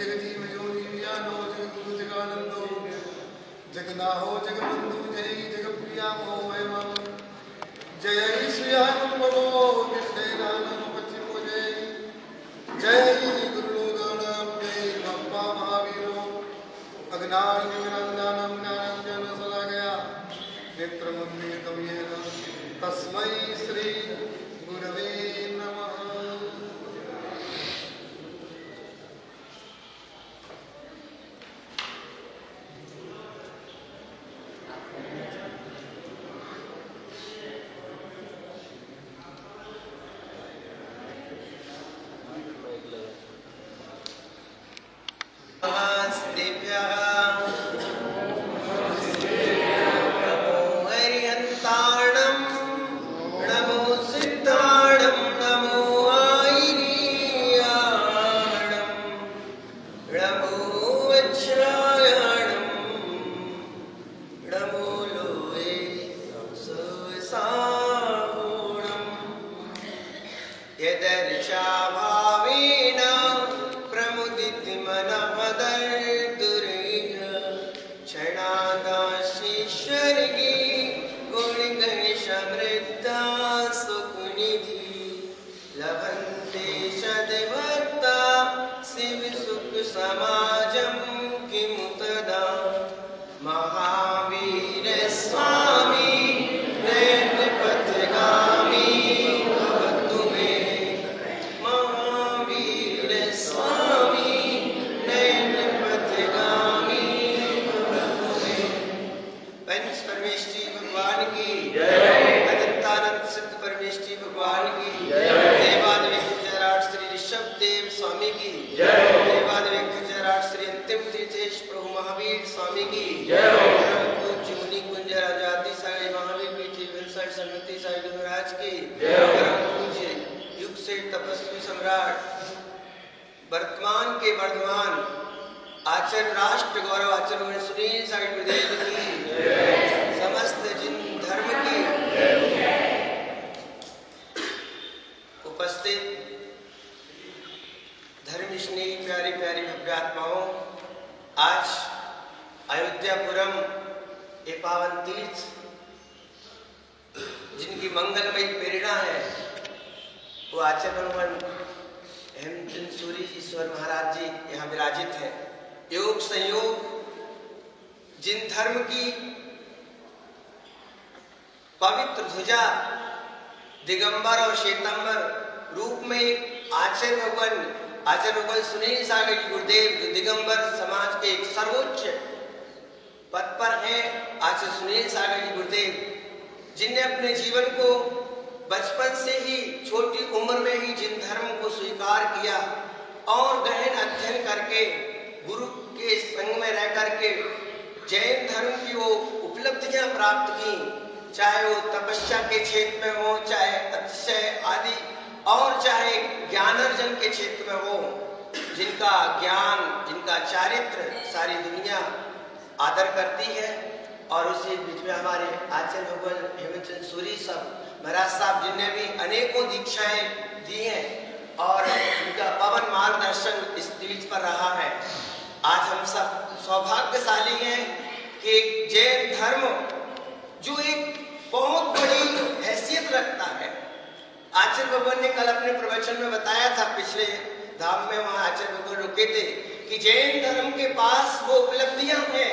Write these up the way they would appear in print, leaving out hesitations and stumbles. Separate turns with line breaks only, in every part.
जगजीव ज्योति विज्ञानो जगद्गुरु जगानंदो जगनाहो जगबंधु जय जगप्रिया मो महिमा जय श्रीयानम बलो विष्णुनानम पश्चिमो जय गुरुलोकानाम जय बाबा महावीरो अज्ञान विज्ञानदानम ज्ञानांजन शलाकया नेत्रमुन्मीलितं येन तस्मै श्री गुरवे नमः।
वर्तमान के वर्धमान आचार्य राष्ट्र गौरव आचार्य सुनील सागर गुरुदेव की समस्त जिन धर्म की उपस्थित धर्म स्नेही प्यारी प्यारी भव्यात्माओं, आज अयोध्यापुरम ये पावन तीर्थ जिनकी मंगलमयी प्रेरणा है वो आचार्य भगवान हेमचंद सूरी ईश्वर महाराज जी यहाँ विराजित है। योग संयोग जिन धर्म की पवित्र ध्वजा दिगंबर और श्वेतांबर रूप में आचार्य भगवान सुनील सागर गुरुदेव दिगंबर समाज के एक सर्वोच्च पद पर हैं। आचार्य सुनील सागर जी गुरुदेव जिनने अपने जीवन को बचपन से ही छोटी उम्र में ही जिन धर्म को स्वीकार किया और गहन अध्ययन करके गुरु के संग में रह करके जैन धर्म की वो उपलब्धियां प्राप्त की, चाहे वो तपस्या के क्षेत्र में हो, चाहे अतिशय आदि और चाहे ज्ञानार्जन के क्षेत्र में हो, जिनका ज्ञान जिनका चारित्र सारी दुनिया आदर करती है। और उसी बीच में हमारे आचार्य भगवान हेमचंद सूरी महाराज साहब जिनने भी अनेकों दीक्षाएं दी हैं और उनका पवन मार्गदर्शन इस तीर्थ पर रहा है। आज हम सब सौभाग्यशाली हैं कि जैन धर्म जो एक बहुत बड़ी हैसियत रखता है। आचार्य भगवान ने कल अपने प्रवचन में बताया था, पिछले धाम में वहां आचार्य भगवान रुके थे कि जैन धर्म के पास वो उपलब्धियां हैं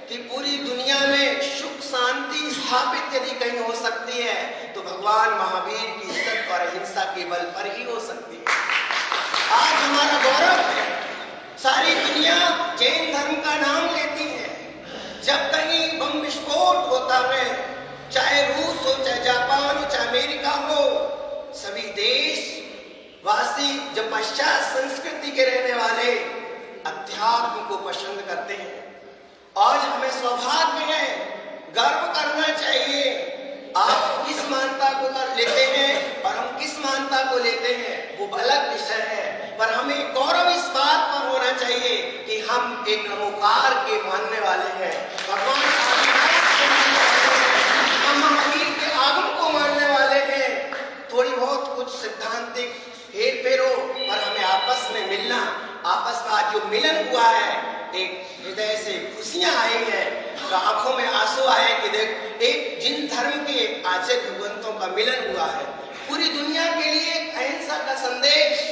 कि पूरी दुनिया में सुख शांति स्थापित यदि कहीं हो सकती है तो भगवान महावीर की सत्य और अहिंसा के बल पर ही हो सकती है। आज हमारा गौरव है, सारी दुनिया जैन धर्म का नाम लेती है। जब कहीं बम विस्फोट होता है, चाहे रूस हो, चाहे जापान हो, चाहे अमेरिका हो, सभी देश वासी जब पश्चात संस्कृति के रहने वाले अध्यात्म को पसंद करते हैं। आज हमें सौभाग्य है, गर्व करना चाहिए। आप किस मानता को लेते हैं और हम किस मानता को लेते हैं वो अलग विषय है, पर हमें गौरव इस बात पर होना चाहिए कि हम एक नमोकार के मानने वाले हैं, भगवान हम महावीर के आगम को मानने वाले हैं। थोड़ी बहुत कुछ सिद्धांतिक हेर फेर हो, पर हमें आपस में मिलना आपस में आज जो मिलन हुआ है, एक हृदय से खुशियां आई हैं, तो आंखों में आंसू आए कि देख एक जिन धर्म के आचार्य भगवंतों का मिलन हुआ है। पूरी दुनिया के लिए एक अहिंसा का संदेश,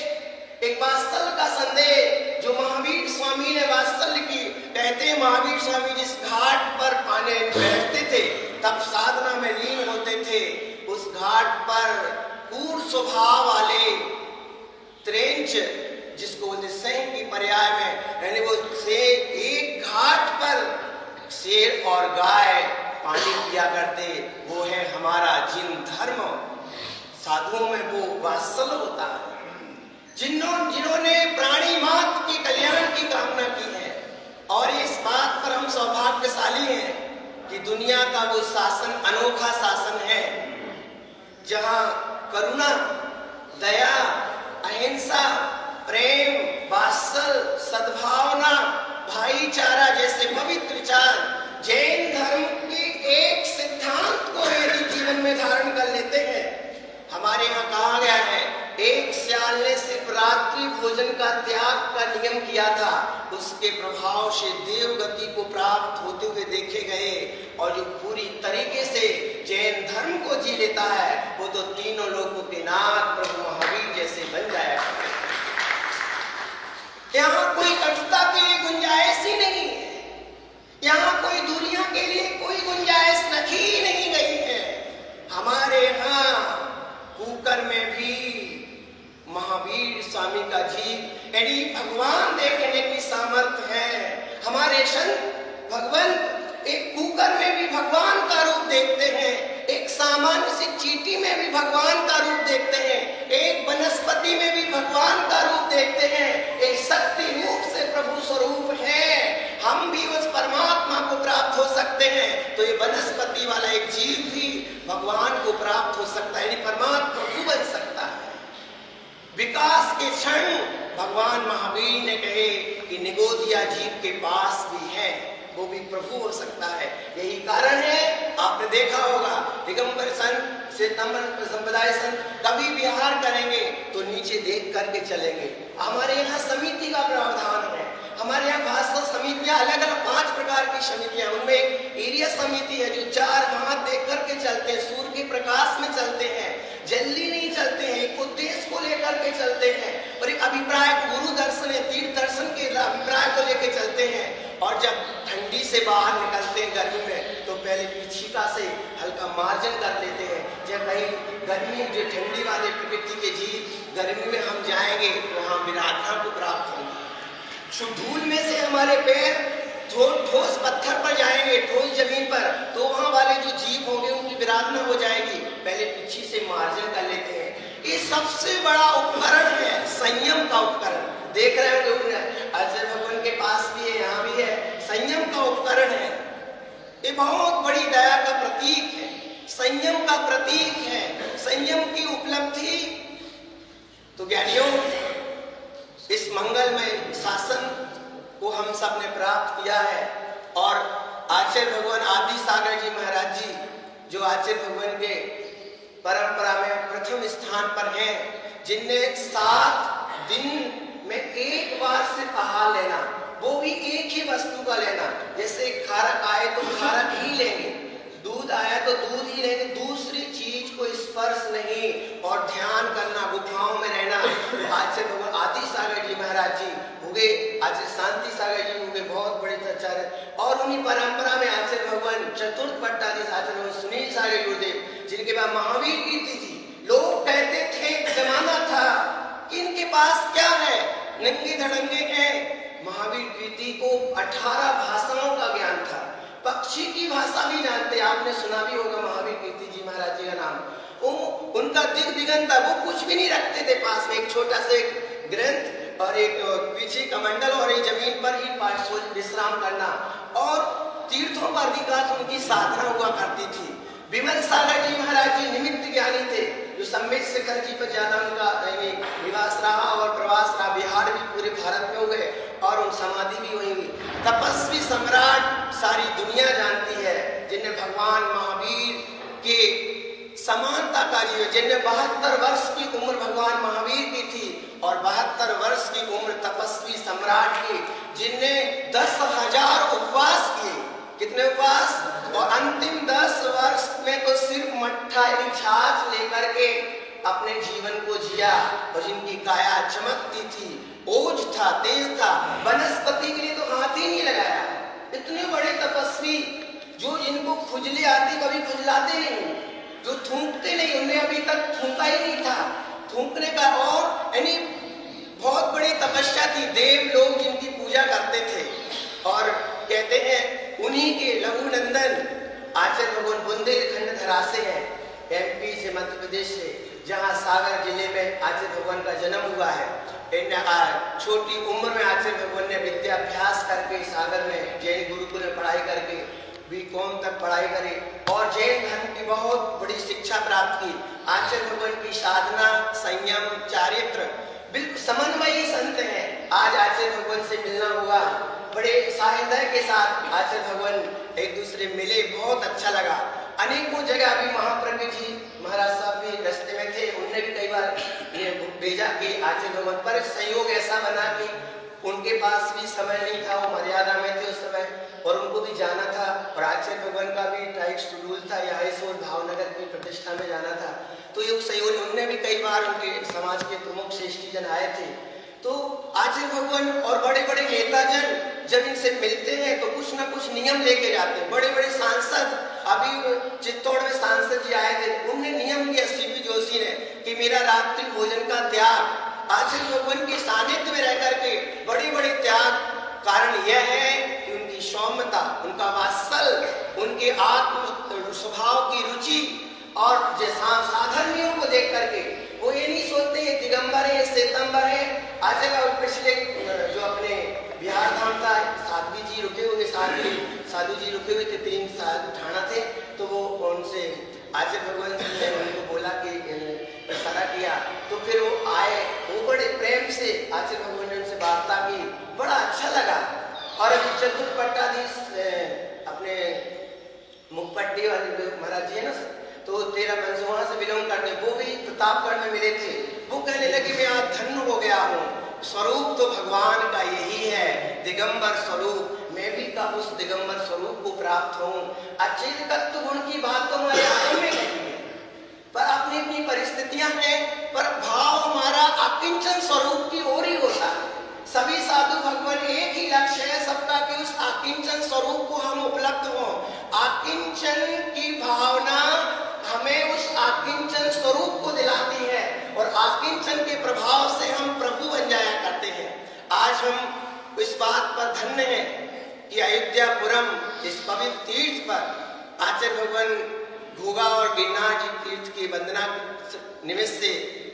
एक वात्सल्य का संदेश जो महावीर स्वामी ने वात्सल्य की। कहते हैं महावीर स्वामी जिस घाट पर पाने बैठते थे तब साधना में लीन होते थे, उस घाट पर क्रूर स्वभाव वाले त्रेंच, जिसको बोलते सिंह की पर्याय में, यानी वो से एक घाट पर शेर और गाय पानी पिया करते। वो है हमारा जिन धर्म। साधुओं में वो वात्सल्य होता है, जिन्होंने प्राणी मात्र की कल्याण की कामना की है। और इस बात पर हम सौभाग्यशाली हैं कि दुनिया का वो शासन अनोखा शासन है जहां करुणा, दया, अहिंसा, प्रेम, वात्सल्य, सद्भावना, भाईचारा जैसे पवित्र विचार जैन धर्म के एक सिद्धांत को यदि जीवन में धारण कर लेते हैं। हमारे यहाँ कहा गया है एक सियाल ने सिर्फ रात्रि भोजन का त्याग का नियम किया था, उसके प्रभाव से देव गति को प्राप्त होते हुए देखे गए। और जो पूरी तरीके से जैन धर्म को जी लेता है वो तो तीनों लोगों के नाथ प्रभु महावीर जैसे बन जाएगा। यहाँ कोई कटुता के लिए गुंजाइश ही नहीं है, यहाँ कोई दूरियां के लिए कोई गुंजाइश रखी नहीं गई है। हमारे यहाँ कुकर में भी महावीर स्वामी का जीव यानी भगवान देखने की सामर्थ्य है। हमारे संत भगवान एक कुकर में भी भगवान का रूप देखते हैं, एक सामान्य सी चींटी में भी भगवान का रूप देखते हैं, एक वनस्पति में भी भगवान का रूप देखते हैं। एक शक्ति रूप से प्रभु स्वरूप है। हम भी उस परमात्मा को प्राप्त हो सकते हैं, तो ये वनस्पति वाला एक जीव भी भगवान को प्राप्त हो सकता है, यानी परमात्मा प्रभु बन सकता है। विकास के क्षण भगवान महावीर ने कहे कि निगोदिया जीव के पास भी है, वो भी प्रभु हो सकता है। यही कारण है आपने देखा होगा दिगंबर संत, श्वेतांबर संप्रदाय संत कभी विहार करेंगे तो नीचे देख करके चलेंगे। हमारे यहाँ समिति का प्रावधान है, हमारे यहाँ भाषण समितियां अलग अलग 5 प्रकार की समितियां, उनमें एरिया समिति है जो 4 हाथ देख करके चलते हैं, सूर्य के प्रकाश में चलते हैं, जल्दी नहीं चलते हैं, एक उद्देश्य को लेकर के चलते हैं और एक अभिप्राय गुरु दर्शन है, तीर्थ दर्शन के अभिप्राय को लेकर चलते हैं। और जब ठंडी से बाहर निकलते हैं गर्मी में तो पहले पीछिका से हल्का मार्जन कर लेते हैं। जब कहीं गर्मी जो ठंडी वाले प्रकृति के जीव गर्मी में हम जाएंगे तो हम विराधना को प्राप्त होंगे। धूल में से हमारे पैर ठोस पत्थर पर जाएंगे, ठोस जमीन पर, तो वहां वाले जो जीव होंगे उनकी विराधना हो जाएगी। पहले पीछे से मार्जन कर लेते हैं। ये सबसे बड़ा उपकरण है संयम का उपकरण। देख रहे हो लोग अजय भगवान के पास भी है, यहाँ भी है, संयम का उपकरण है। ये बहुत बड़ी दया का प्रतीक है, संयम का प्रतीक है, संयम की उपलब्धि। तो ज्ञानियों इस मंगलमय शासन को हम सब ने प्राप्त किया है और आचार्य भगवान आदि सागर जी महाराज जी जो आचार्य भगवान के परंपरा में प्रथम स्थान पर हैं, जिनने 7 दिन में एक बार सिर्फ आहार लेना, वो भी एक ही वस्तु का लेना। जैसे खारक आए तो खारक ही लेंगे, दूध आया तो दूध ही लेंगे, दूसरी चीज को स्पर्श नहीं, और ध्यान करना, गुफाओं में रहना। आचार्य भगवान आदि सागर जी महाराज जी हुए, आचार्य शांति सागर जी हुए बहुत बड़े आचार्य, और उन्हीं परंपरा में आचार्य भगवान चतुर्थ पट्टाधीश आचार्य भगवान सुनील सागर गुरुदेव, जिनके बाद महावीर कीर्ति जी। लोग कहते थे, जमाना था कि इनके पास क्या है, नंगे धड़ंगे हैं। महावीर कीर्ति को 18 भाषाओं का ज्ञान था, पक्षी की भाषा भी जानते। आपने सुना भी होगा महावीर कीर्ति जी महाराज जी का नाम। उनका दिग्विजन था, वो कुछ भी नहीं रखते थे पास में, एक छोटा से ग्रंथ और एक पीछे कमंडल और एक जमीन पर ही विश्राम करना, और तीर्थों पर विकास उनकी साधना हुआ करती थी। विमल सागर जी महाराज जी निमित्त ज्ञानी थे, जो सम्मेद शिखर जी पर ज्यादा उनका निवास रहा और प्रवास रहा। बिहार भी पूरे भारत में हो गए और उन समाधि भी हुई। तपस्वी सम्राट सारी दुनिया जानती है, जिन्हें भगवान महावीर के समानता का जीवन, जिन्हें 72 वर्ष की उम्र भगवान महावीर की थी और 72 वर्ष की उम्र तपस्वी सम्राट के, जिनने 10,000 उपवास किए। कितने उपवास? और अंतिम 10 वर्ष में तो सिर्फ मट्ठा यानी छाछ लेकर के अपने जीवन को जिया, और जिनकी काया चमकती थी, ओज था, तेज था, वनस्पति के लिए तो हाथ ही नहीं लगाया। इतने बड़े तपस्वी जो जिनको खुजली आती कभी खुजलाते नहीं, जो थूकते नहीं, उन्हें अभी तक थूका ही नहीं था, थूकने का, और यानी बहुत बड़ी तपस्या थी। देव लोग जिनकी पूजा करते थे, और कहते हैं उन्हीं के लघु नंदन आचार्य भगवान बुंदेलखंड धरा से है, एमपी से, मध्य प्रदेश से, जहाँ सागर जिले में आचार्य भगवान का जन्म हुआ है। छोटी उम्र में आचार्य भगवान ने विद्याभ्यास करके सागर में जैन गुरुकुल में पढ़ाई करके बीकॉम तक पढ़ाई करी, और जैन धर्म की बहुत बड़ी शिक्षा प्राप्त की। आचार्य भगवान की साधना, संयम, चारित्र, बिल्कुल समन्वयी संत हैं। आज आचार्य भगवान से मिलना हुआ, बड़े साहृदय के साथ आचार्य भगवान एक दूसरे मिले, बहुत अच्छा लगा। अनेकों जगह अभी महाप्रज्ञ जी महाराज साहब भी रास्ते में थे, उनने भी कई बार ये भेजा कि आचार्य भगवान, पर संयोग ऐसा बना कि उनके पास भी समय नहीं था, वो मर्यादा में थे उस समय, और उनको भी जाना था, और आचार्य भगवान का भी टाइट शेड्यूल था, यहाँ से और भावनगर की प्रतिष्ठा में जाना था। तो ये सहयोग, उनने भी कई बार उनके समाज के प्रमुख श्रेष्ठी जन आए थे। तो आचार्य भगवान और बड़े बड़े नेताजन जब इनसे मिलते हैं तो कुछ ना कुछ नियम लेके जाते हैं। बड़े बड़े सांसद, अभी चित्तौड़ में सांसद जी आए थे, उनने नियम लिया, सीपी जोशी ने, कि मेरा रात्रि भोजन का त्याग आचार्य भगवान की सानिध्य में रह करके, बड़े बड़े त्याग, कारण यह है कि उनकी सौम्यता, उनका वात्सल्य, उनके आत्म स्वभाव की रुचि, और साधर्मियों को देख करके वो ये नहीं सोचते ये दिगंबर है, ये श्वेतंबर है। आचार्य पिछले जो अपने बिहार धाम था, साध्वी जी रुके हुए, साधु जी रुके हुए थे, 3 साल ठाणा थे, तो वो उनसे आचार्य भगवान जी ने उनको बोला कि इशारा किया, तो फिर वो आए, वो बड़े प्रेम से आचार्य भगवान ने उनसे वार्ता की, बड़ा अच्छा लगा। और अभी चतुर्पट्टाधीश अपने मुखपट्टी वाले महाराज जी है ना, तो 13 मन से वहां से बिलोंग करते, वो भी प्रतापगढ़ में मिले थे। वो कहने लगे मैं आज धन्य हो गया हूँ, स्वरूप तो भगवान का यही है, दिगंबर स्वरूप, मैं भी का उस दिगंबर स्वरूप को प्राप्त हूँ। अचिंत्य तत्व गुण की बात तो हमारे आगे में नहीं है, पर अपनी अपनी परिस्थितियां हैं, पर भाव हमारा अकिंचन स्वरूप की ओर ही होता है। सभी साधु भगवान एक ही लक्ष्य है सबका, कि उस अकिंचन स्वरूप को हम उपलब्ध हों। अकिंचन की भावना हमें उस अकिंचन स्वरूप को दिलाती है, और अकिंचन के प्रभाव से हम प्रभु बन जाया करते हैं। आज हम इस बात पर धन्य हैं कि अयोध्यापुरम इस पवित्र तीर्थ पर आचार्य भगवान घोगा और गिरनार जी तीर्थ की वंदना निमित्त से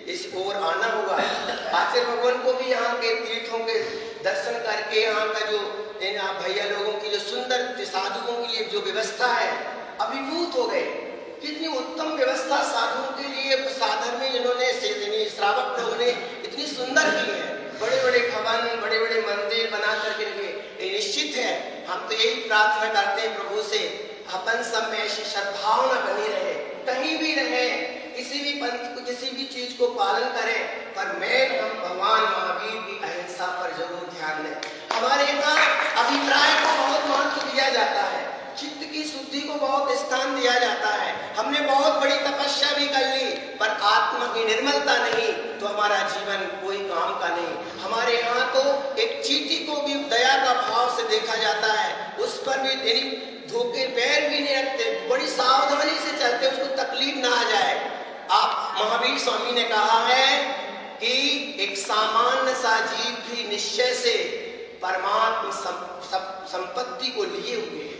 इस ओर आना हुआ। आचार्य भगवान को भी यहाँ के तीर्थों के दर्शन करके, यहाँ का जो भैया लोगों की जो सुंदर साधुओं के लिए जो व्यवस्था है, अभिभूत हो गए। कितनी उत्तम व्यवस्था साधुओं के लिए साधन में जिन्होंने श्रावक लोगों ने इतनी सुंदर की है। बड़े बड़े भवन, बड़े बड़े मंदिर बना करके ये निश्चित है, हम तो यही प्रार्थना करते हैं प्रभु से, अपन सब में ऐसी सद्भावना बनी रहे, कहीं भी रहे, किसी भी पंथ को, किसी भी चीज को पालन करें, पर हम भगवान महावीर की अहिंसा पर जरूर ध्यान दें। हमारे यहाँ अभिप्राय को बहुत महत्व दिया जाता है, चित्त की शुद्धि को बहुत स्थान दिया जाता है। हमने बहुत बड़ी तपस्या भी कर ली, पर आत्मा की निर्मलता नहीं तो हमारा जीवन कोई काम का नहीं। हमारे यहाँ तो एक चींटी को भी दया का भाव से देखा जाता है, उस पर भी धोखे पैर भी नहीं रखते, बड़ी सावधानी से चलते, उसको तकलीफ ना आ जाए। आप महावीर स्वामी ने कहा है कि एक सामान्य सा जीव भी निश्चय से परमात्म संपत्ति को लिए हुए है।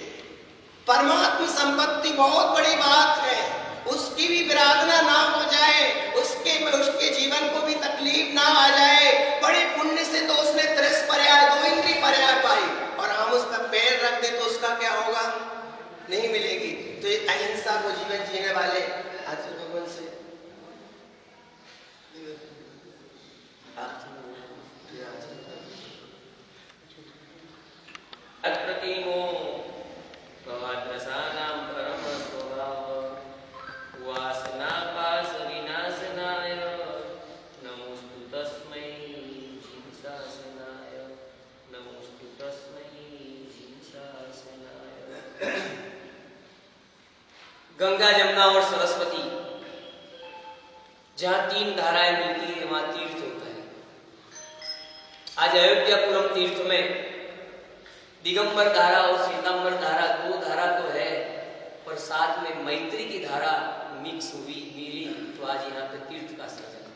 परमात्म संपत्ति बहुत बड़ी बात है, उसकी भी विराधना ना हो जाए, उसके जीवन को भी तकलीफ ना आ जाए। बड़े पुण्य से तो उसने 30 पर्याय, 2 इंद्रिय पर्याय पाई, और हम उस पर पैर रख दे तो उसका क्या होगा? नहीं मिलेगी। तो ये अहिंसा को जीवन जीने वाले आचार्य भगवान से
अप्रतिमो प्रवादरसानां परम स्वभाव वासनापाश विनाशनाय नमोस्तु तस्मै जीवशासनाय। गंगा, जमुना और सरस्वती, जहां 3 धाराएं मिलती है वहां तीर्थ होता है। आज अयोध्यापुरम तीर्थ में दिगंबर धारा और श्वेतांबर धारा, 2 धारा तो है, पर साथ में मैत्री की धारा मिक्स हुई, मिली, तो आज यहाँ पे तीर्थ का सृजन है।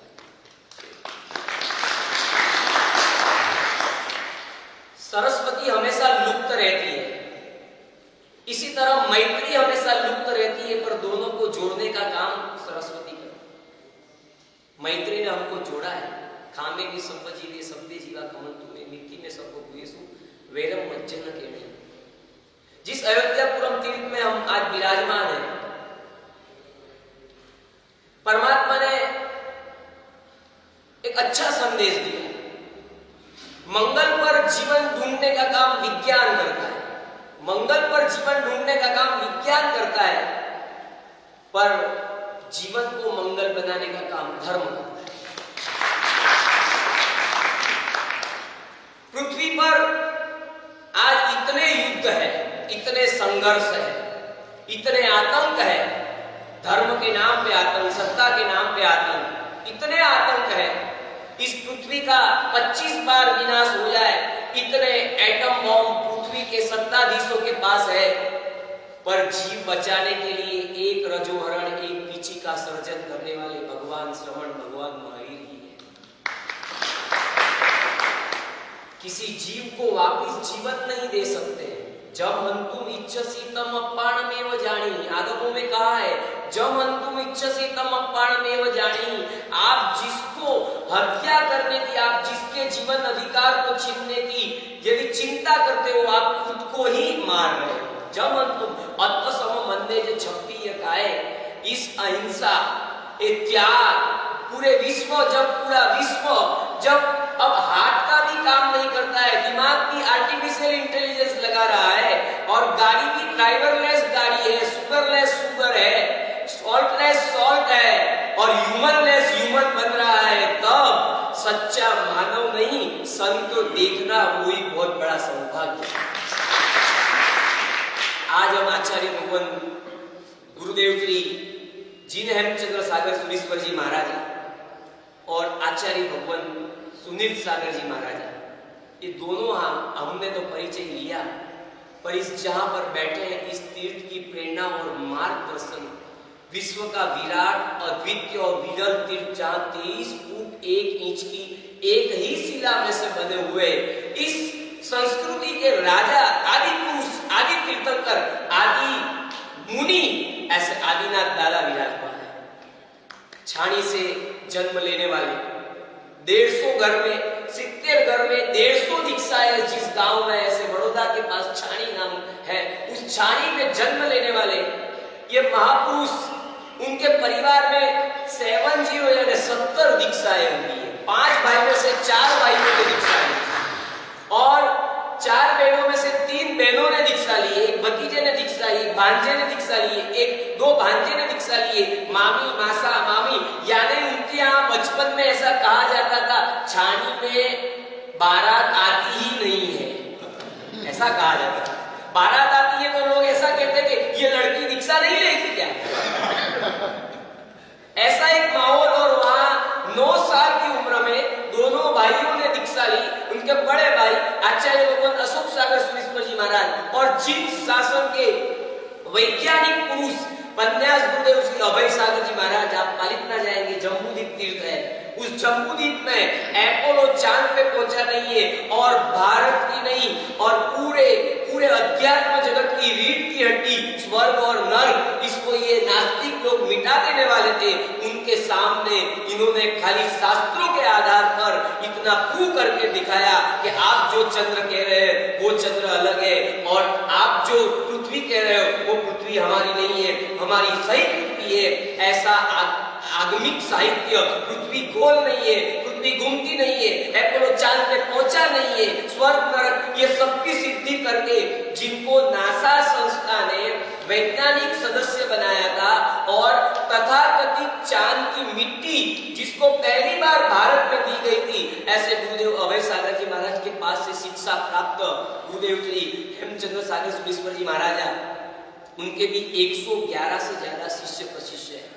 सरस्वती हमेशा लुप्त रहती है, इसी तरह मैत्री हमेशा लुप्त रहती है, पर दोनों को जोड़ने का काम सरस्वती करती। मैत्री ने हमको जोड़ा है। खामे की संपजी ले सबदे जीवा कमंतु में मिट्टी में सबको कुएसु वेरम मज्जन केणे। जिस अयोध्यापुरम तीर्थ में हम आज विराजमान हैं, परमात्मा ने एक अच्छा संदेश दिया। मंगल पर जीवन ढूंढने का काम विज्ञान करता है, मंगल पर जीवन ढूंढने का काम विज्ञान करता है, पर जीवन को मंगल बनाने का काम धर्म करता है। पृथ्वी पर आज इतने युद्ध है, इतने संघर्ष है, इतने आतंक है, धर्म के नाम पे आतंक, सत्ता के नाम पे आतंक, इतने आतंक है। इस पृथ्वी का 25 बार विनाश हो जाए, इतने एटम बॉम्ब पृथ्वी के सत्ताधीशों के पास है, पर जीव बचाने के लिए एक रजोहरण, एक पीची का सर्जन करने वाले भगवान श्रवण, भगवान महावीर ही है। किसी जीव को वापस जीवन नहीं दे सकते। जब हंतुम इच्छसि तम अप्पाणमेव जानी, आगमों में कहा है, जब हंतुम इच्छसि तम अप्पाणमेव जानी। आप जिसको हत्या करने की, आप जिसके जीवन अधिकार को छीनने की यदि चिंता करते हो, आप खुद को ही मार रहे हो। जब हंतुम अत्मसम मंदे जो 26 काए, इस अहिंसा, ये त्याग, पूरे विश्व, जब पूरा विश्व जब अब हार्ट का भी काम नहीं करता है, दिमाग भी आर्टिफिशियल इंटेलिजेंस लगा रहा है, और गाड़ी भी ड्राइवरलेस गाड़ी है, शुगरलेस शुगर है, सॉल्टलेस सॉल्ट है, और ह्यूमनलेस ह्यूमन बन रहा है, तब सच्चा मानव नहीं संत देखना वही बहुत बड़ा सौभाग्य है। आज हम आचार्य भगवान गुरुदेव श्री जिन हेमचंद्र सागर सुरेश्वर जी महाराज और आचार्य भगवान सुनील सागर जी महाराजा, ये दोनों हमने तो परिचय लिया, पर इस जहां पर बैठे हैं, इस तीर्थ की प्रेरणा और मार्गदर्शन, विश्व का विराट, अद्वितीय और विरल तीर्थ, जहां 23 फुट 1 इंच की एक ही शिला में से बने हुए इस संस्कृति के राजा, आदि पुरुष, आदि तीर्थंकर, आदि मुनि, ऐसे आदिनाथ दादा विराजमान है। छाणी से जन्म लेने वाले 150 घर में, 70 घर में 150 दीक्षा है। जिस गांव में, ऐसे बड़ौदा के पास छाणी नाम है, उस छाणी में जन्म लेने वाले ये महापुरुष, उनके परिवार में 70 यानी 70 दीक्षाएं हुई है। 5 भाई में से 4 भाइयों ने दीक्षा ली, और 4 बहनों में से 3 बहनों ने दीक्षा ली, एक भतीजे ने दीक्षा ली, एक भांजे ने दीक्षा ली, एक 2 भांजे ने दीक्षा ली, मामी, मासा, मामी, यानी उनके यहाँ बचपन में ऐसा कहा जाता था, छानी में बारात आती ही नहीं है, ऐसा कहा जाता था। बारात आती है तो लोग ऐसा कहते कि ये लड़की दीक्षा नहीं लेगी क्या, ऐसा एक माहौल। और वहां 9 साल की उम्र में दोनों भाइयों ने दीक्षा ली। उनके बड़े भाई आचार्य भगवान अशोक सागर सुरेश्वर जी महाराज और जिन शासन के वैज्ञानिक पुरुष पन्यास गुरुदेव श्री अभय सागर जी महाराज, आप पालित ना जाएंगे, जम्बूद्वीप तीर्थ है, उस जम्बूद्वीप में एपोलो चांद पे पहुंचा नहीं है, और भारत की नहीं और पूरे अध्यात्म जगत की रीढ़ की हड्डी स्वर्ग और नर्क, इसको ये नास्तिक लोग मिटा देने वाले थे। उनके सामने इन्होंने खाली शास्त्रों के आधार पर इतना प्रूव करके दिखाया कि आप जो चंद्र कह रहे हैं वो चंद्र अलग है, और आप जो पृथ्वी कह रहे हो वो पृथ्वी हमारी नहीं है, हमारी सही पृथ्वी है। ऐसा आगमिक साहित्य, पृथ्वी गोल नहीं है, पृथ्वी घूमती नहीं है, एपोलो चांद पे पहुंचा नहीं है, स्वर्ग नरक, ये सबकी सिद्धि करके जिनको नासा संस्था ने वैज्ञानिक सदस्य बनाया था, और तथाकथित चांद की मिट्टी जिसको पहली बार भारत में दी गई थी, ऐसे गुरुदेव अभय सागर जी महाराज के पास से शिक्षा प्राप्त गुरुदेव श्री हेमचंद्र सागर सुरेश्वर जी महाराजा उनके भी 111 से ज्यादा शिष्य प्रशिष्य हैं,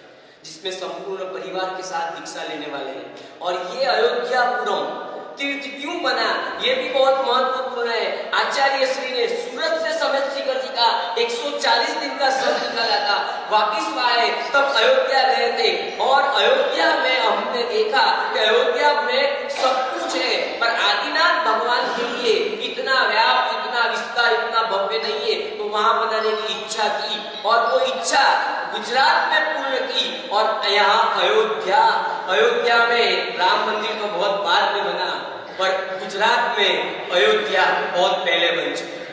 जिसमें संपूर्ण परिवार के साथ दीक्षा लेने वाले हैं। और ये अयोध्यापुरम तीर्थ क्यों बना, ये भी बहुत महत्वपूर्ण है। आचार्य श्री ने सूरत से समेत शिखर जी का 140 दिन का संघ निकाला था, वापिस आए तब अयोध्या गए थे। और अयोध्या में हमने देखा कि अयोध्या में सब कुछ है, पर आदिनाथ भगवान के लिए इतना व्याप्त, इतना विस्तार, इतना भव्य नहीं है, तो वहां बनाने की इच्छा की और वो इच्छा गुजरात में पूर्ण की। और यहाँ अयोध्या में राम मंदिर तो बहुत बाद में बना, पर गुजरात में अयोध्या बहुत पहले बन चुकी है।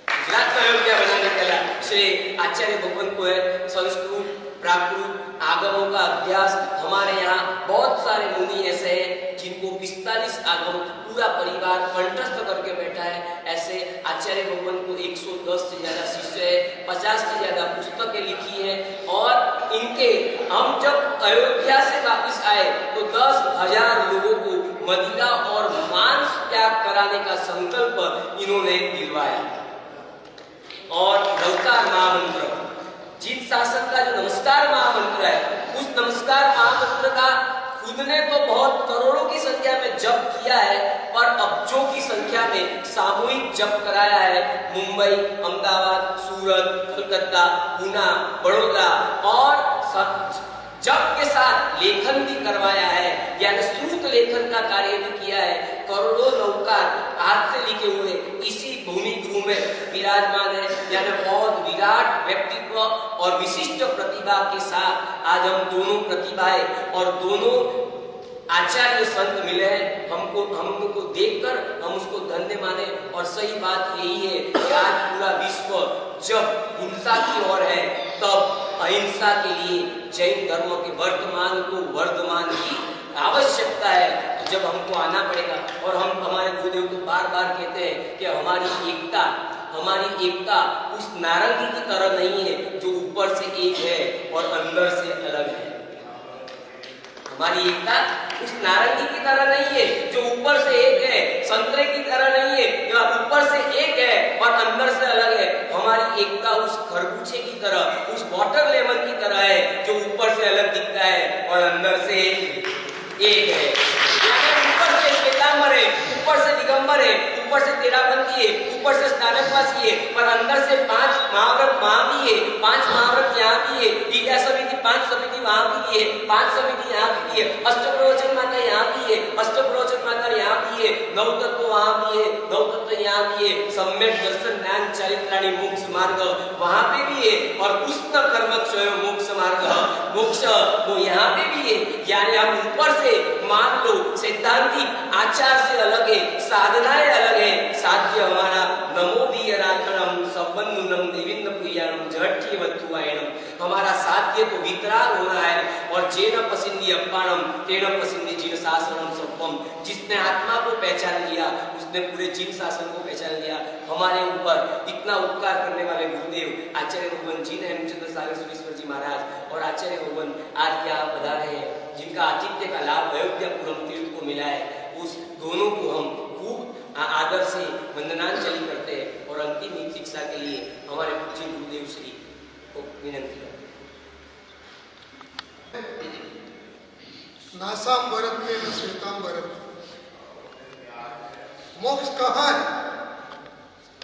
गुजरात में अयोध्या बनाने पहला श्री आचार्य भगवान को है संस्कृत, प्राकृत, आगमों का अभ्यास। हमारे यहाँ बहुत सारे मुनि ऐसे हैं जिनको 45 आगम पूरा परिवार कंठस्थ करके बैठा है। ऐसे आचार्य भगवान को 110 से ज्यादा शिष्य है, 50 से ज्यादा पुस्तकें लिखी है। और इनके हम जब अयोध्या से वापिस आए तो 10,000 लोगों को मदिरा और मांस त्याग कराने का संकल्प इन्होंने दिलवाया। और नमस्कार महामंत्र, जिन शासन का जो नमस्कार महामंत्र है, उस नमस्कार महामंत्र का खुद ने तो बहुत करोड़ों की संख्या में जप किया है, पर अब्जों की संख्या में सामूहिक जप कराया है। मुंबई, अहमदाबाद, सूरत, कलकत्ता, पूना, बड़ौदा और जप के साथ लेखन भी करवाया है, यानी श्रुत लेखन का कार्य भी किया है। करोड़ों नौकार हाथ से लिखे हुए इसी भूमि गृह में विराजमान है, यानी बहुत विराट व्यक्तित्व और विशिष्ट प्रतिभा के साथ आज हम दोनों प्रतिभाएं और दोनों आचार्य संत मिले हैं। हम लोग को देखकर हम उसको धन्य माने। और सही बात यही है कि आज पूरा विश्व जब हिंसा की ओर है, तब अहिंसा के लिए जैन धर्म के वर्तमान की आवश्यकता है। तो जब हमको आना पड़ेगा, और हम हमारे गुरुदेव तो बार बार कहते हैं कि हमारी एकता उस नारंगी की तरह नहीं है जो ऊपर से एक है और अंदर से अलग है। हमारी एकता उस नारंगी की तरह नहीं है जो ऊपर से एक है, संतरे की तरह नहीं है जो ऊपर से एक है और अंदर से अलग है। हमारी एकता उस खरबूजे की तरह, उस वाटर लेमन की तरह है जो ऊपर से अलग दिखता है और अंदर से एक है। ऊपर से श्वेतांबर है, ऊपर से दिगंबर है, ऊपर से तेरापंथी है, ऊपर से स्नातकवासी है, पर अंदर से 5 महाव्रत वहां भी है, 5 महाव्रत यहाँ भी है, विद्या समिति 5 समिति वहां भी है, 5 समिति यहाँ भी है, अष्टप्रवचन माता यहाँ भी है, अष्टप्रवचन माता यहाँ भी है, नवतत्व वहां भी है, नवतत्व यहाँ भी है, सम्यक दर्शन ज्ञान चरित्राणि मोक्ष मार्ग वहां पे भी है, और कृष्ण कर्मक्षय मोक्ष मार्ग मोक्ष वो यहाँ पे भी है। यानी हम ऊपर से मान लो सिद्धांतिक आचार से अलग है, साधनाएं अलग है, साध्य हमारा नमो वीराखणम संबंधुनम देविंद्र प्रियाणम जहट्ठी वत्थुआयणम। हमारा साध्य तो वितराग होना है। और जेन पसिंदी अप्पाणम तेन पसिंदी जिन शासनम सत्वम। जिसने आत्मा को पहचान लिया उसने पूरे जिन शासन को पहचान लिया। हमारे ऊपर इतना उपकार करने वाले गुरुदेव आचार्य भगवान जी हेमचंद्र सागर सुरेश्वर जी महाराज और आचार्य भगवान आज यहाँ पधारे हैं, जिनका आतिथ्य का लाभ अयोध्यापुरम तीर्थ को मिला है। उस दोनों को हम खूब आदर से वंदनांजलि करते हैं और अंतिम शिक्षा के लिए हमारे पूज्य गुरुदेव श्री को विनंती करते हैं।
नासाम भरत में श्वेताम भरत। मोक्ष कहाँ है?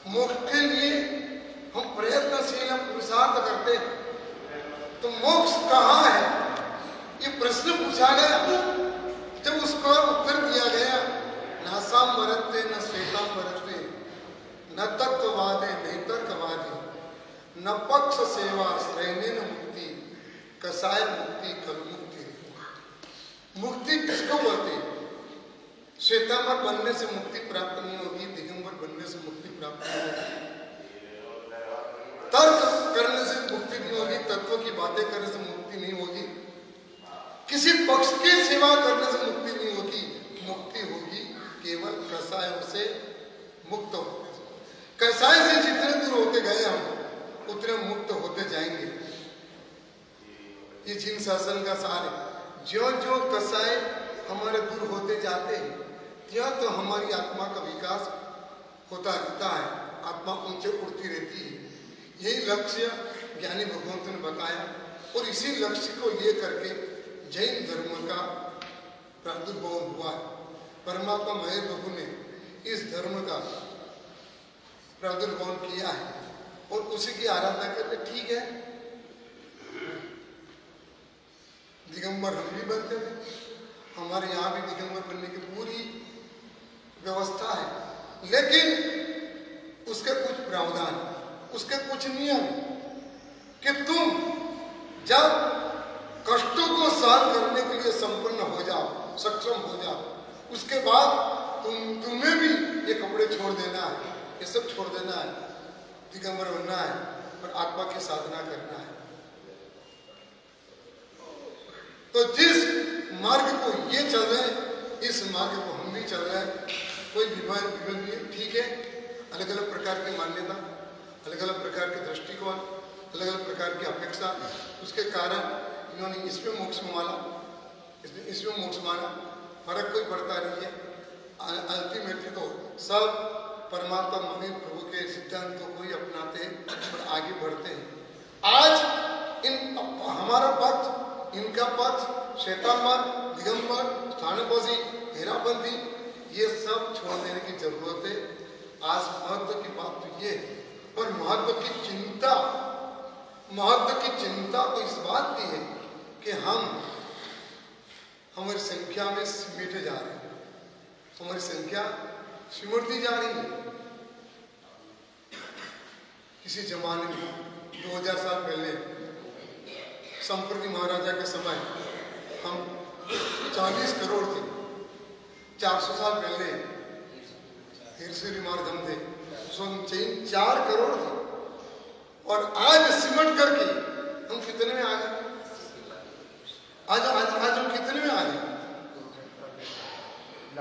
मोक्ष के लिए हम प्रयत्नशील, हम पुरुषार्थ करते हैं, तो मोक्ष कहाँ है? ये प्रश्न पूछा गया। जब उसका उत्तर दिया गया, नासाम भरते न श्वेताम भरते, न तत्ववादे नहीं तर्कवादे, न पक्ष सेवा श्रेणी न मुक्ति, कसाय मुक्ति कल मुक्ति। मुक्ति किसको बोलते हैं? श्वेतांबर बनने से मुक्ति प्राप्त नहीं होगी, दिगंबर बनने से मुक्ति प्राप्त नहीं होगी, तर्क करने से मुक्ति नहीं होगी, तत्व की बातें करने से मुक्ति नहीं होगी, किसी पक्ष की सेवा करने से मुक्ति नहीं होगी। मुक्ति होगी केवल कसायों से मुक्त हो। कसाय से जितने दूर होते गए हम उतने मुक्त होते जाएंगे। ये जिन शासन का सार है। जो जो कसाय हमारे दूर होते जाते हैं, यह तो हमारी आत्मा का विकास होता रहता है, आत्मा ऊंचे उड़ती रहती है। यही लक्ष्य ज्ञानी भगवंत ने बताया और इसी लक्ष्य को लिए करके जैन धर्म का प्रादुर्भाव हुआ है। परमात्मा महेश प्रभु ने इस धर्म का प्रादुर्भाव किया है और उसी की आराधना करके ठीक है। दिगंबर हम भी बनते थे, हमारे यहाँ भी दिगंबर बनने की पूरी व्यवस्था है, लेकिन उसके कुछ प्रावधान, उसके कुछ नियम कि तुम जब कष्टों को सहन करने के लिए संपन्न हो जाओ, सक्षम हो जाओ, उसके बाद तुम्हें भी ये कपड़े छोड़ देना है, ये सब छोड़ देना है, दिगंबर बनना है और आत्मा की साधना करना है। तो जिस मार्ग को ये चल रहे हैं, इस मार्ग को हम भी चल रहे हैं। कोई विवाद नहीं, ठीक है। अलग अलग प्रकार की मान्यता, अलग अलग प्रकार के दृष्टिकोण, अलग अलग प्रकार की अपेक्षा, उसके कारण इन्होंने इसमें मोक्ष माना, इसमें मोक्ष माना, फर्क कोई पड़ता नहीं है। अल्टीमेटली तो सब परमात्मा महेश प्रभु के सिद्धांतों को ही अपनाते हैं और आगे बढ़ते हैं। आज इन हमारा पक्ष, इनका पक्ष, श्वेतांबर, दिगंबर, स्थानकोसी, हेराबंदी, ये सब छोड़ देने की जरूरत है। आज महत्व की बात तो ये है, और महत्व की चिंता तो इस बात की है कि हम हमारी संख्या में सिमटे जा रहे हैं, हमारी संख्या सिमटती जा रही है। किसी जमाने में 2000 साल पहले संप्रति महाराजा के समय हम 40 करोड़ थे। 400 साल पहले हिरसिरी मार्गम थे, 4 करोड़ थे, और आज सिमट करके हम कितने में आ गए? आज हम कितने में आ गए?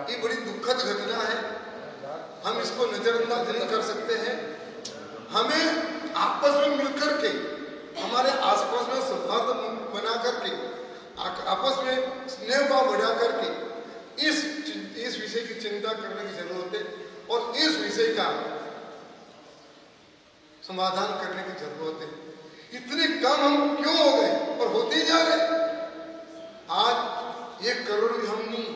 ये बड़ी दुखद घटना है, हम इसको नजरअंदाज नहीं कर सकते हैं। हमें आपस में मिलकर के, हमारे आसपास में सौहार्द बना करके, आपस में स्नेह भाव बढ़ा करके इस विषय की चिंता करने की जरूरत है और इस विषय का समाधान करने की जरूरत है। इतने कम हम क्यों हो गए और होते ही जा रहे? आज 1 करोड़ भी हम नहीं,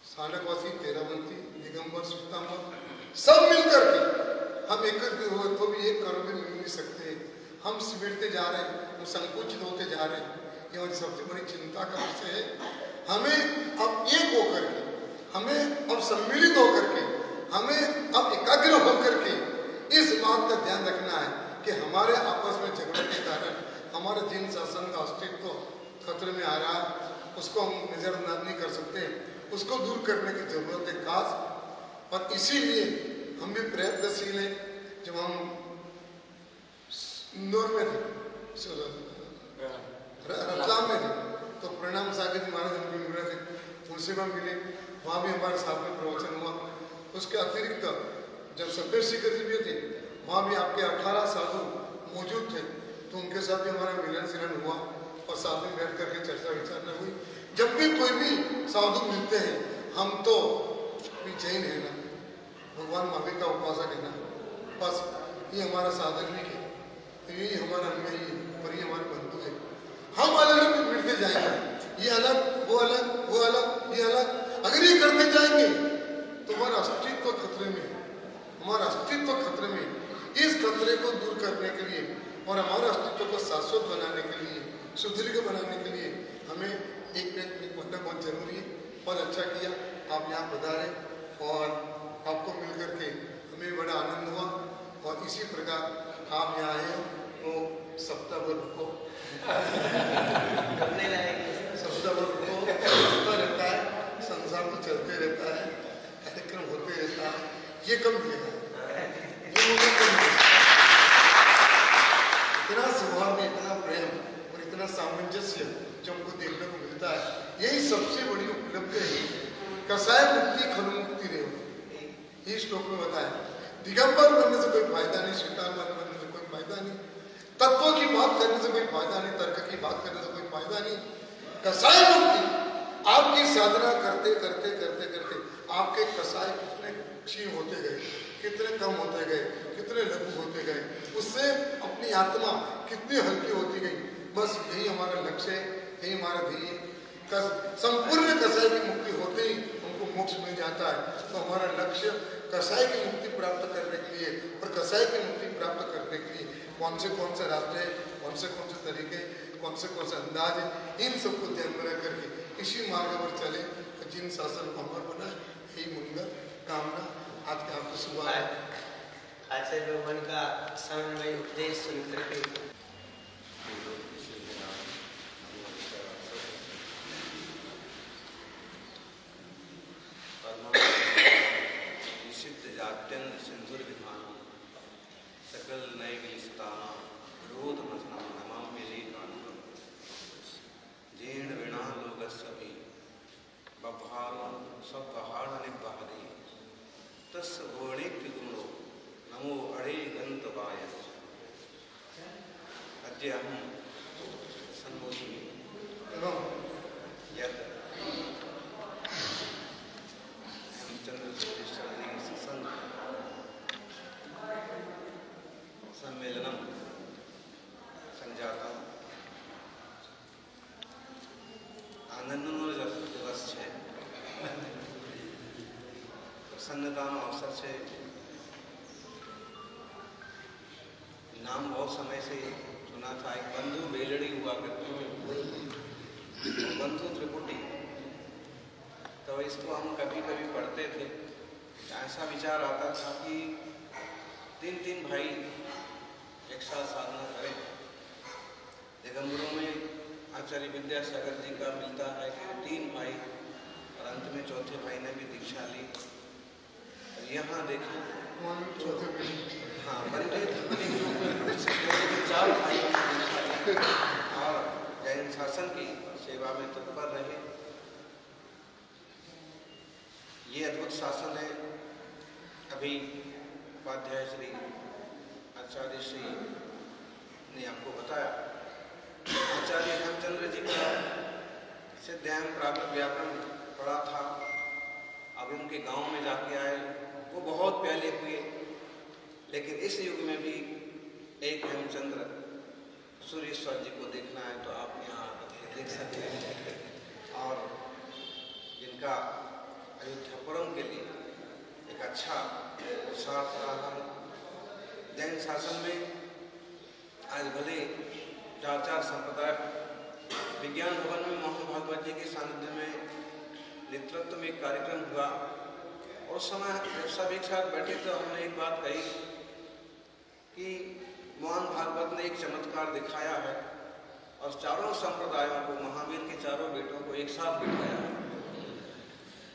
सालकवासी, तेराबंती, दिगंबर, श्वेतांबर सब मिलकर के हम एकत्रित हुए तो भी 1 करोड़ भी मिल नहीं सकते। हम सिमटते जा रहे हैं, हम संकुचित होते जा रहे हैं। ये हमारी सबसे बड़ी चिंता का विषय है। हमें अब एक होकर के, हमें अब सम्मिलित होकर के, हमें अब एकाग्र होकर के इस बात का ध्यान रखना है कि हमारे आपस में झगड़े के कारण हमारा जिन सत्संग का अस्तित्व खतरे में आ रहा है, उसको हम नजरअंदाज नहीं कर सकते, उसको दूर करने की जरूरत है खास। और इसीलिए हम भी प्रयत्नशील हैं। जब हम इंदौर में थे, रतलाम में थे, तो प्रणाम सागर जी महाराज हम भी मिल रहे थे, उनसे हम मिले, वहाँ भी हमारे साथ में प्रवचन हुआ। उसके अतिरिक्त जब सभ्य शिखर जी भी थे, वहाँ भी आपके 18 साधु मौजूद थे, तो उनके साथ भी हमारा मिलन सिलन हुआ और साथ में बैठ करके चर्चा विचारना हुई। जब भी कोई भी साधु मिलते हैं, हम तो भी जैन है ना, भगवान महावीर का उपासक है ना, बस ये हमारा साधर्मिक है, यही हमारा अन्यायी है और ये हमारे बंधु है। हम अलग अलग मिलते जाएंगे, ये अलग, वो अलग, वो अलग, ये अलग। अगर ये करते जाएंगे तो हमारा अस्तित्व खतरे में, हमारा अस्तित्व खतरे में। इस खतरे को दूर करने के लिए और हमारे अस्तित्व को शाश्वत बनाने के लिए, सुदृढ़ बनाने के लिए हमें एक मतलब बहुत जरूरी है। और अच्छा किया आप यहाँ पधारे और आपको मिलकर के हमें बड़ा आनंद हुआ। और इसी प्रकार आप यहाँ आए तो सप्ताह भर रुको, सप्ताह भर रुको, चलता रहता है, संसार तो चलते रहता है, कार्यक्रम होते रहता है। ये कम मिलेगा, ये कम मिलेगा। इतना सौहार्द, इतना प्रेम और इतना सामंजस्य जो हमको देखने को मिलता है, यही सबसे बड़ी उपलब्धि है। कसाय मुक्ति खलु मुक्ति रे, ये श्लोक में बताया। दिगंबर बनने से कोई फायदा नहीं, श्वेतांबर बनने से कोई फायदा नहीं, तत्व की बात करने से कोई फायदा नहीं, तर्क की बात करने से कोई फायदा नहीं। कसाय मुक्ति, आपकी साधना करते करते करते करते आपके कसाय कितने क्षीण होते गए, कितने कम होते गए, कितने लघु होते गए, उससे अपनी आत्मा कितनी हल्की होती गई। बस यही हमारा लक्ष्य है, यही हमारा ध्येय है। संपूर्ण कसाई की मुक्ति होते ही उनको मोक्ष मिल जाता है। तो हमारा लक्ष्य कसाई की मुक्ति प्राप्त करने के लिए, और कसाई की मुक्ति प्राप्त करने के लिए कौन से रास्ते, कौन से तरीके, कौन से अंदाज है, इन सबको ध्यान में रख करके इसी मार्ग पर चले। जिन शासन को अमर बना, यही मंगल कामना आज के आपको सुबह है।
आचार्य भगवान का समन्वय उपदेश सुन करके
सकल नए गिलिस्ताना रोध मसना नमाम मेले कानून जीर्ण विना लोग सभी बभारो सब पहाड़ निभारी तस गोणे की गुणो नमो अड़े गंत बाय अद्य हम सन्मोहिनी यद हेमचंद्र सत्संग सम्मेलनम संजाता आनंदનો દિવસ છે, प्रसन्नताનો अवसर છે। नाम बहुत समय से सुना था, एक बंधु बेलड़ी हुआ करती थी, बंधु त्रिपुटी। तो इसको हम कभी कभी पढ़ते थे, ऐसा विचार आता था कि तीन भाई एक साथ साधना करें। दिगंबरों में आचार्य विद्यासागर जी का मिलता है कि 3 भाई और अंत में चौथे भाई ने भी दीक्षा ली। और यहाँ देखिए हाँ पंडित 4 भाई और जैन शासन की सेवा में तत्पर रहे। ये अद्भुत शासन है। अभी उपाध्याय श्री आचार्य श्री ने आपको बताया, आचार्य हेमचंद्र जी का सिद्धांत प्राप्त व्याकरण पढ़ा था। अब उनके गांव में जाके आए, वो बहुत पहले हुए, लेकिन इस युग में भी एक हेमचंद्र सूर्येश्वर जी को देखना है तो आप यहाँ देख सकते हैं। और जिनका अयोध्यापुरम के लिए एक अच्छा साथ रहा है। जैन शासन में आज भले 4 संप्रदाय, विज्ञान भवन में मोहन भागवत जी के सानिध्य में नेतृत्व में एक कार्यक्रम हुआ, और उस समय जब सब एक साथ बैठे तो हमने एक बात कही कि मोहन भागवत ने एक चमत्कार दिखाया है और 4 संप्रदायों को, महावीर के 4 बेटों को एक साथ बिठाया है।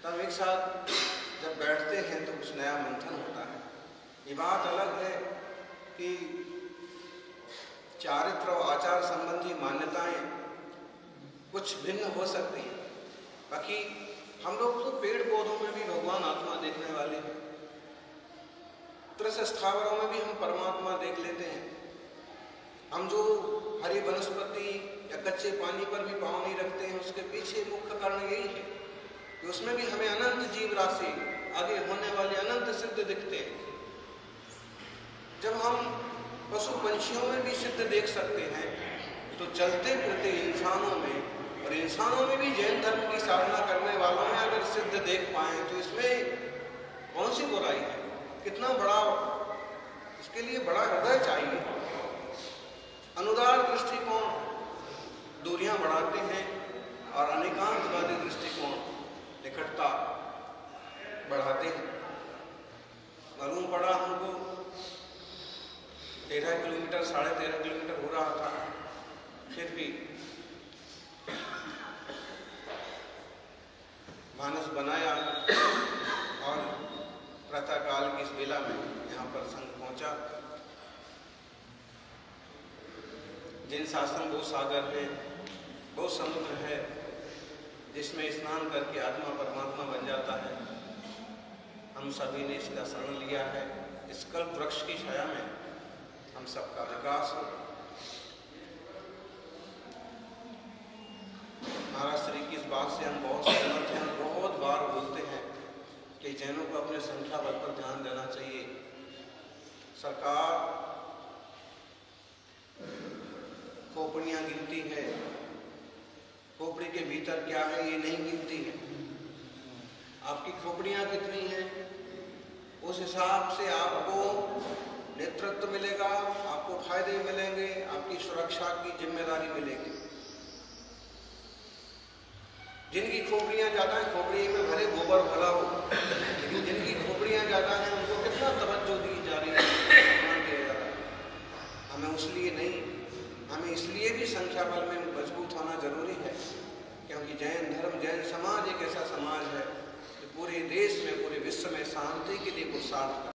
तब एक साथ जब बैठते हैं तो कुछ नया मंथन होता है। ये बात अलग है कि चारित्र और आचार संबंधी मान्यताएं कुछ भिन्न हो सकती हैं, बाकी हम लोग तो पेड़ पौधों में भी भगवान आत्मा देखने वाले हैं, त्रिश स्थावरों में भी हम परमात्मा देख लेते हैं। हम जो हरी वनस्पति या कच्चे पानी पर भी पाँव नहीं रखते हैं, उसके पीछे मुख्य कारण यही है कि उसमें भी हमें अनंत जीव राशि, आगे होने वाले अनंत सिद्ध दिखते हैं। जब हम पशु पंछियों में भी सिद्ध देख सकते हैं, तो चलते फिरते इंसानों में, और इंसानों में भी जैन धर्म की साधना करने वालों में अगर सिद्ध देख पाए तो इसमें कौन सी बुराई है? कितना बड़ा, इसके लिए बड़ा हृदय चाहिए। अनुदार दृष्टिकोण दूरियां बढ़ाते हैं और अनेकांतवादी दृष्टिकोण निकटता बढ़ाते हैं। मालूम पड़ा हमको 13 किलोमीटर 13.5 किलोमीटर हो रहा था, फिर भी मानस बनाया और प्रातःकाल की इस बेला में यहाँ पर संघ पहुँचा। जिन शासन वो सागर है, वो समुद्र है, जिसमें स्नान करके आत्मा परमात्मा बन जाता है। हम सभी ने इसका शरण लिया है। इस कल्प वृक्ष की छाया में हम सबका विकास हो। महाराज श्री की इस बात से हम बहुत सहमत हैं। बहुत बार बोलते हैं कि जैनों को अपने संख्या बल पर ध्यान देना चाहिए। सरकार खोपड़ियाँ गिनती है, खोपड़ी के भीतर क्या है ये नहीं गिनती है। आपकी खोपड़ियाँ कितनी हैं उस हिसाब से आपको नेतृत्व मिलेगा, आपको फायदे मिलेंगे, आपकी सुरक्षा की जिम्मेदारी मिलेगी। जिनकी खोपड़ियाँ ज़्यादा हैं, खोपड़ी में भले गोबर भला हो, लेकिन जिनकी खोपड़ियाँ ज़्यादा हैं उनको कितना तवज्जो दी जा रही है, सम्मान दिया जा रहा है। हमें उसलिए नहीं, हमें इसलिए भी संख्या बल में मजबूत होना जरूरी है, क्योंकि जैन धर्म, जैन समाज एक ऐसा समाज है जो पूरे देश में, पूरे विश्व में शांति के लिए पुरुषार्थ करता है।